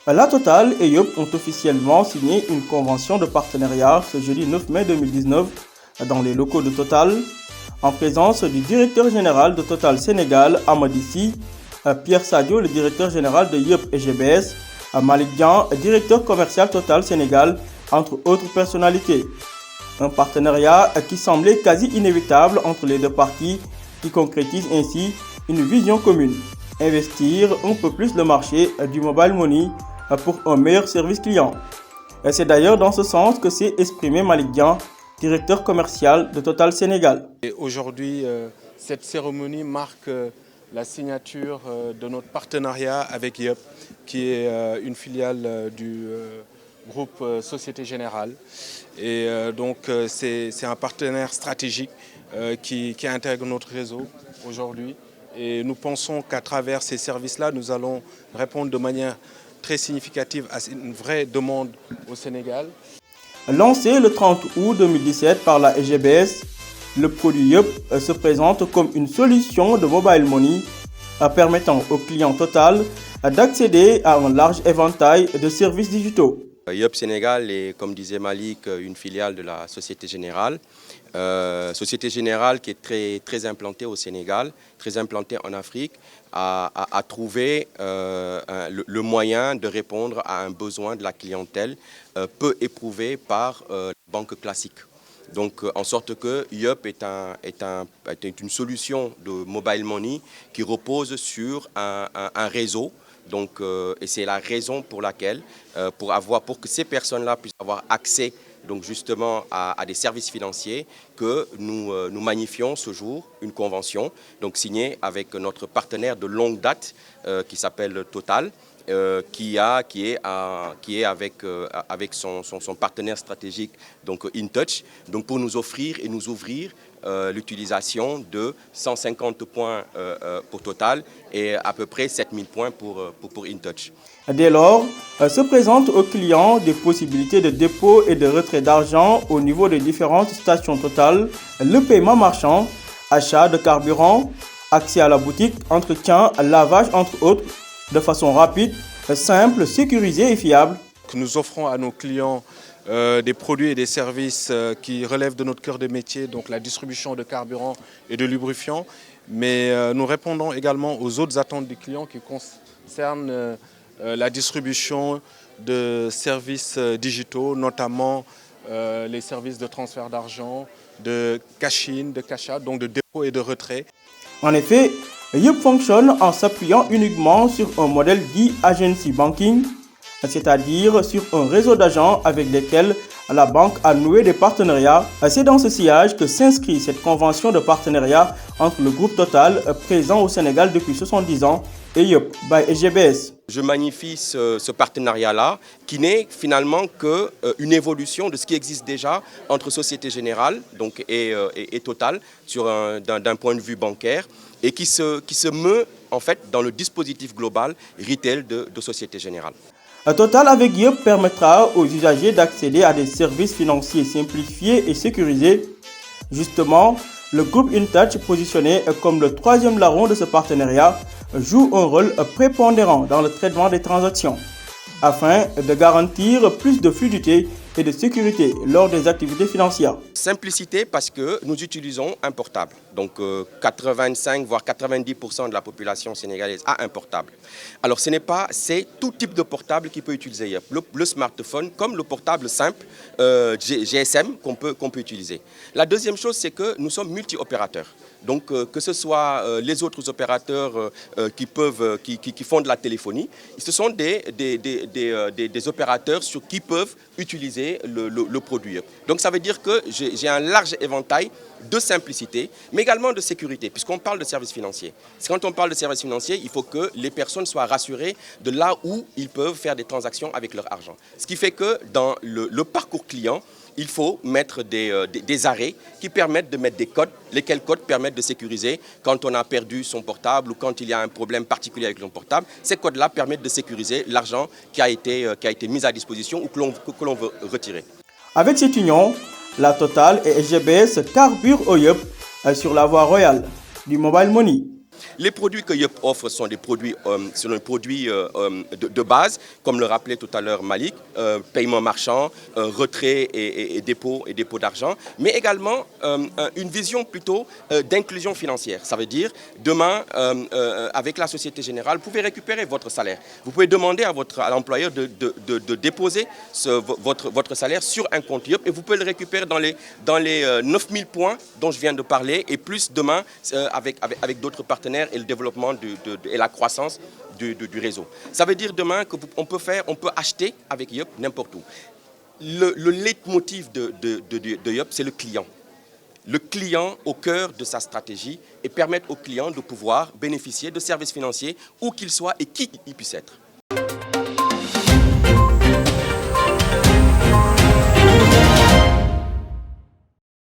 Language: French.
La Total et Yup ont officiellement signé une convention de partenariat ce jeudi 9 mai 2019 dans les locaux de Total, en présence du directeur général de Total Sénégal, Amadissi, Pierre Sadio, le directeur général de Yup et GBS, Malik Dian, directeur commercial Total Sénégal, entre autres personnalités. Un partenariat qui semblait quasi inévitable entre les deux parties, qui concrétise ainsi une vision commune. Investir un peu plus le marché du mobile money pour un meilleur service client. Et c'est d'ailleurs dans ce sens que s'est exprimé Malik Dian, directeur commercial de Total Sénégal. Aujourd'hui, cette cérémonie marque la signature de notre partenariat avec Yup, qui est une filiale du groupe Société Générale. Et donc c'est un partenaire stratégique qui intègre notre réseau aujourd'hui. Et nous pensons qu'à travers ces services-là, nous allons répondre de manière très significative à une vraie demande au Sénégal. Lancé le 30 août 2017 par la SGBS, le produit Yup se présente comme une solution de mobile money permettant aux clients Total d'accéder à un large éventail de services digitaux. Yup Sénégal est, comme disait Malik, une filiale de la Société Générale. Société Générale qui est très implantée au Sénégal, très implantée en Afrique, a trouvé le moyen de répondre à un besoin de la clientèle peu éprouvé par les banques classiques. Donc, en sorte que Yup est une solution de mobile money qui repose sur un réseau. Donc, et c'est la raison pour laquelle, pour que ces personnes-là puissent avoir accès donc justement à des services financiers, que nous magnifions ce jour une convention donc signée avec notre partenaire de longue date qui s'appelle Total, qui est avec son partenaire stratégique donc InTouch, donc pour nous offrir et nous ouvrir l'utilisation de 150 points pour Total et à peu près 7000 points pour InTouch. Dès lors, se présentent aux clients des possibilités de dépôt et de retrait d'argent au niveau des différentes stations Total, le paiement marchand, achat de carburant, accès à la boutique, entretien, lavage entre autres, de façon rapide, simple, sécurisée et fiable. Nous offrons à nos clients des produits et des services qui relèvent de notre cœur de métier, donc la distribution de carburant et de lubrifiants, mais nous répondons également aux autres attentes des clients qui concernent la distribution de services digitaux, notamment les services de transfert d'argent, de cash-in, de cash-out, donc de dépôt et de retrait. En effet, Yup fonctionne en s'appuyant uniquement sur un modèle dit agency banking, c'est-à-dire sur un réseau d'agents avec lesquels la banque a noué des partenariats. C'est dans ce sillage que s'inscrit cette convention de partenariat entre le groupe Total, présent au Sénégal depuis 70 ans, et Yup by SGBS. Je magnifie ce partenariat-là qui n'est finalement qu'une évolution de ce qui existe déjà entre Société Générale donc, et Total d'un point de vue bancaire et qui se meut en fait dans le dispositif global retail de Société Générale. Total avec Yup permettra aux usagers d'accéder à des services financiers simplifiés et sécurisés. Justement, le groupe InTouch, positionné comme le troisième larron de ce partenariat, joue un rôle prépondérant dans le traitement des transactions, afin de garantir plus de fluidité et de sécurité lors des activités financières. Simplicité parce que nous utilisons un portable. Donc 85 voire 90% de la population sénégalaise a un portable. Alors c'est tout type de portable qui peut utiliser Yup. Le smartphone comme le portable simple GSM qu'on peut utiliser. La deuxième chose, c'est que nous sommes multi-opérateurs. Donc que ce soit les autres opérateurs qui font de la téléphonie, ce sont des opérateurs qui peuvent utiliser le produit. Donc ça veut dire que j'ai un large éventail de simplicité, mais également de sécurité, puisqu'on parle de services financiers. Quand on parle de services financiers, il faut que les personnes soient rassurées de là où ils peuvent faire des transactions avec leur argent. Ce qui fait que dans le parcours client, il faut mettre des arrêts qui permettent de mettre des codes, lesquels codes permettent de sécuriser quand on a perdu son portable ou quand il y a un problème particulier avec son portable. Ces codes-là permettent de sécuriser l'argent qui a été mis à disposition ou que l'on veut retirer. Avec cette union, la Total et SGBS carburent au Yup sur la voie royale du mobile money. Les produits que Yup offre sont des produits, de base, comme le rappelait tout à l'heure Malik, paiement marchand, retrait et dépôt d'argent, mais également une vision plutôt d'inclusion financière. Ça veut dire, demain, avec la Société Générale, vous pouvez récupérer votre salaire. Vous pouvez demander à l'employeur de déposer votre salaire sur un compte Yup et vous pouvez le récupérer dans les 9000 points dont je viens de parler et plus demain avec d'autres partenaires et le développement et la croissance du réseau. Ça veut dire demain qu'on peut acheter avec Yup n'importe où. Le leitmotiv de Yup, c'est le client. Le client au cœur de sa stratégie et permettre au client de pouvoir bénéficier de services financiers où qu'il soit et qui il puisse être.